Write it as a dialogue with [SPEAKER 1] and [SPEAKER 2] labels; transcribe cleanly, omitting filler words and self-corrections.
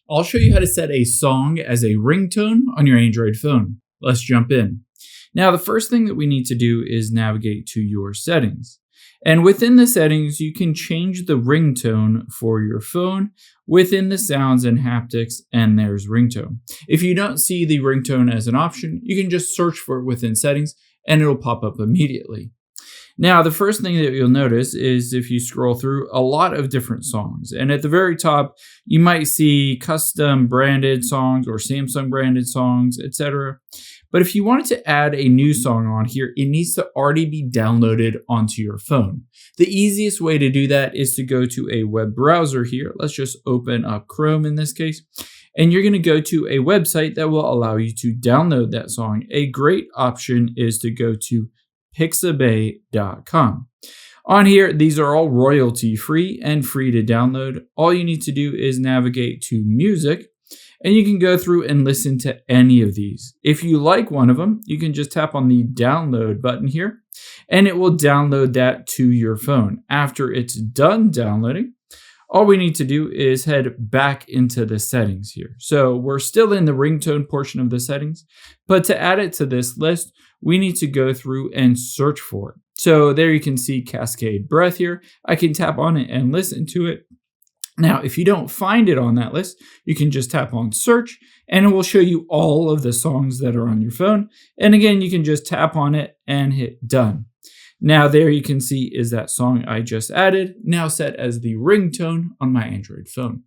[SPEAKER 1] I'll show you how to set a song as a ringtone on your Android phone. Let's jump in. Now, the first thing that we need to do is navigate to your settings. And within the settings, you can change the ringtone for your phone within the sounds and haptics, and there's ringtone. If you don't see the ringtone as an option, you can just search for it within settings and it'll pop up immediately. Now, the first thing that you'll notice is if you scroll through a lot of different songs, and at the very top, you might see custom branded songs or Samsung branded songs, etc. But if you wanted to add a new song on here, it needs to already be downloaded onto your phone. The easiest way to do that is to go to a web browser here. Let's just open up Chrome in this case. And you're going to go to a website that will allow you to download that song. A great option is to go to pixabay.com. On here, these are all royalty free and free to download. All you need to do is navigate to music, and you can go through and listen to any of these. If you like one of them, you can just tap on the download button here, and it will download that to your phone. After it's done downloading, all we need to do is head back into the settings here. So we're still in the ringtone portion of the settings, but to add it to this list, we need to go through and search for it. So there you can see Cascade Breath here. I can tap on it and listen to it. Now, if you don't find it on that list, you can just tap on search and it will show you all of the songs that are on your phone. And again, you can just tap on it and hit done. Now there you can see is that song I just added, now set as the ringtone on my Android phone.